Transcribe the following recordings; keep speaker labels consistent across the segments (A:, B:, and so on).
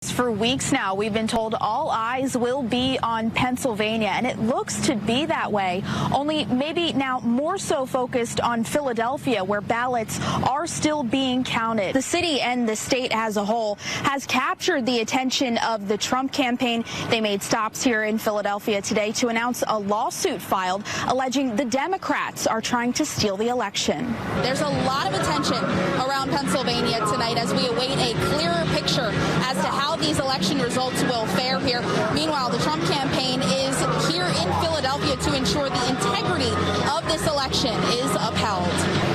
A: For weeks now, we've been told all eyes will be on Pennsylvania, and it looks to be that way, only maybe now more so focused on Philadelphia, where ballots are still being counted. The city and the state as a whole has captured the attention of the Trump campaign. They made stops here in Philadelphia today to announce a lawsuit filed alleging the Democrats are trying to steal the election.
B: There's a lot of attention around Pennsylvania tonight as we await a clearer picture as to how these election results will fare here. Meanwhile, the Trump campaign is here in Philadelphia to ensure the integrity of this election is upheld.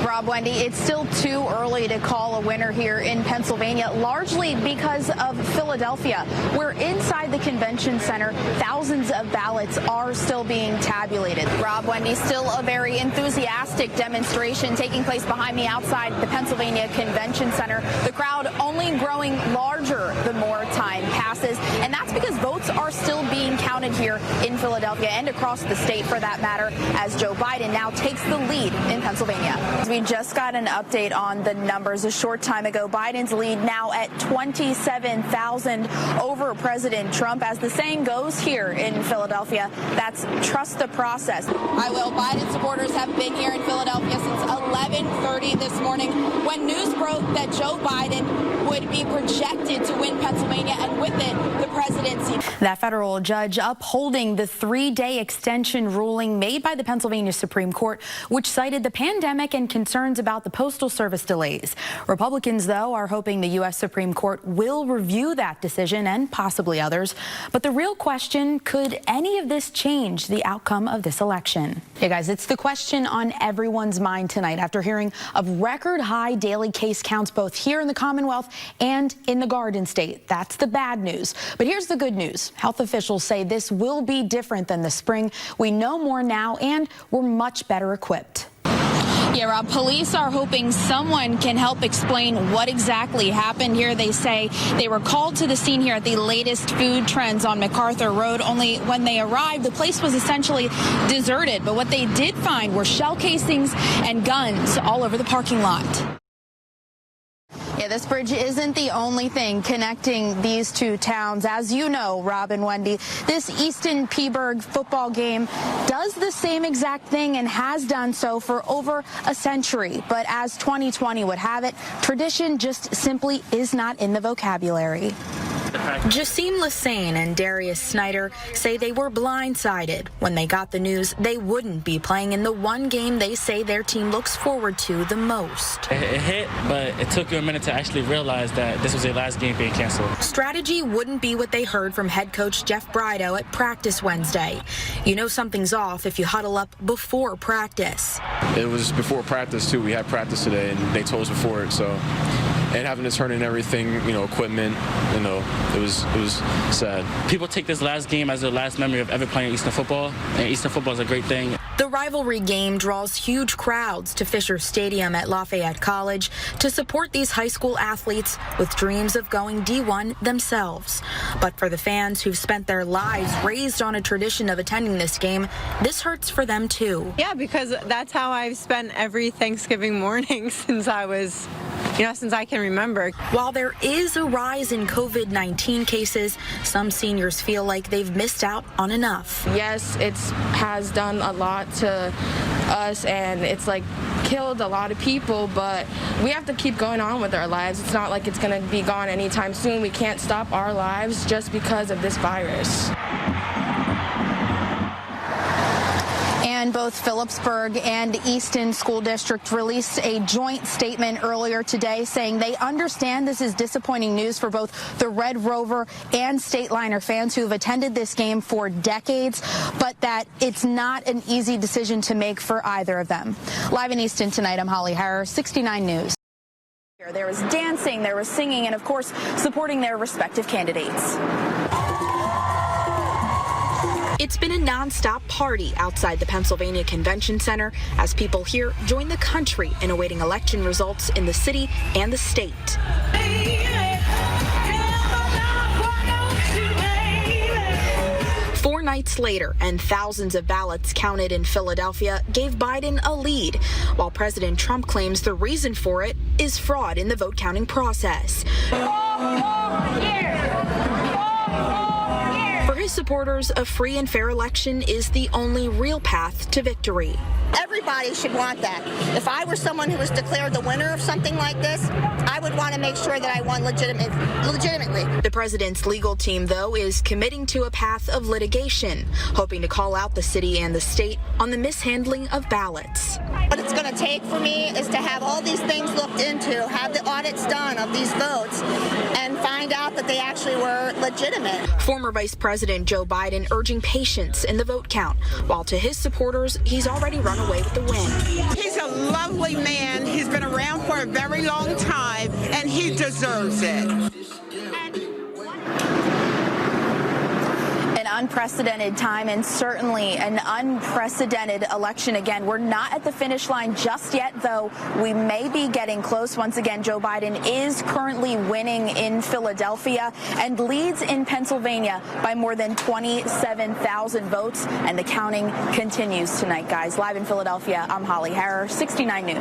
A: Rob, Wendy, it's still too early to call a winner here in Pennsylvania, largely because of Philadelphia, where inside the convention center, thousands of ballots are still being tabulated. Rob, Wendy, still a very enthusiastic demonstration taking place behind me outside the Pennsylvania Convention Center. The crowd only growing larger the more time passes, and that's because votes are still being counted here in Philadelphia and across the state for that matter, as Joe Biden now takes the lead in Pennsylvania. We just got an update on the numbers a short time ago. Biden's lead now at 27,000 over President Trump. As the saying goes here in Philadelphia, that's trust the process.
B: I will. Biden supporters have been here in Philadelphia since 11:30 this morning when news broke that Joe Biden would be projected to win Pennsylvania and with it the presidency.
A: That federal judge upholding the 3-day extension ruling made by the Pennsylvania Supreme Court, which cited the pandemic and concerns about the Postal Service delays. Republicans, though, are hoping the U.S. Supreme Court will review that decision and possibly others. But the real question, could any of this change the outcome of this election? Yeah, guys, it's the question on everyone's mind tonight after hearing of record high daily case counts both here in the Commonwealth and in the Garden State. That's the bad news. But here's the good news. Health officials say this will be different than the spring. We know more now and we're much better equipped.
B: Yeah, Rob, police are hoping someone can help explain what exactly happened here. They say they were called to the scene here at the latest food trends on MacArthur Road. Only when they arrived, the place was essentially deserted. But what they did find were shell casings and guns all over the parking lot.
A: Yeah, this bridge isn't the only thing connecting these two towns. As you know, Rob and Wendy, this Easton-Peaburg football game does the same exact thing and has done so for over a century. But as 2020 would have it, tradition just simply is not in the vocabulary. Jasim Lassane and Darius Snyder say they were blindsided when they got the news they wouldn't be playing in the one game they say their team looks forward to the most.
C: It hit, but it took a minute to actually realize that this was their last game being canceled.
A: Strategy wouldn't be what they heard from head coach Jeff Brido at practice Wednesday. You know something's off if you huddle up before practice.
D: It was before practice, too. We had practice today, and they told us before it, so... And having to turn in everything, equipment, it was sad.
C: People take this last game as their last memory of ever playing Eastern football, and Eastern football is a great thing.
A: The rivalry game draws huge crowds to Fisher Stadium at Lafayette College to support these high school athletes with dreams of going D1 themselves. But for the fans who've spent their lives raised on a tradition of attending this game, this hurts for them too.
E: Yeah, because that's how I've spent every Thanksgiving morning since I can remember.
A: While there is a rise in COVID-19 cases, some seniors feel like they've missed out on enough.
F: Yes, it has done a lot to us and it's killed a lot of people, but we have to keep going on with our lives. It's not like it's going to be gone anytime soon. We can't stop our lives just because of this virus.
A: And both Phillipsburg and Easton School District released a joint statement earlier today saying they understand this is disappointing news for both the Red Rover and Stateliner fans who have attended this game for decades, but that it's not an easy decision to make for either of them. Live in Easton tonight, I'm Holly Harrar, 69 News. There was dancing, there was singing, and of course, supporting their respective candidates. It's been a nonstop party outside the Pennsylvania Convention Center as people here join the country in awaiting election results in the city and the state. 4 nights later, and thousands of ballots counted in Philadelphia gave Biden a lead, while President Trump claims the reason for it is fraud in the vote counting process.
G: For his supporters, a free and fair election is the only real path to victory.
H: Everybody should want that. If I were someone who was declared the winner of something like this, I would want to make sure that I won legitimately.
G: The president's legal team, though, is committing to a path of litigation, hoping to call out the city and the state on the mishandling of ballots.
H: What it's going to take for me is to have all these things looked into, have the audits done of these votes, and find out that they actually were legitimate.
G: Former Vice President Joe Biden urging patience in the vote count, while to his supporters, he's already run away with the win.
I: He's a lovely man. He's been around for a very long time, and he deserves it.
A: An unprecedented time and certainly an unprecedented election again. We're not at the finish line just yet, though we may be getting close. Once again, Joe Biden is currently winning in Philadelphia and leads in Pennsylvania by more than 27,000 votes. And the counting continues tonight, guys. Live in Philadelphia, I'm Holly Harrar, 69 News.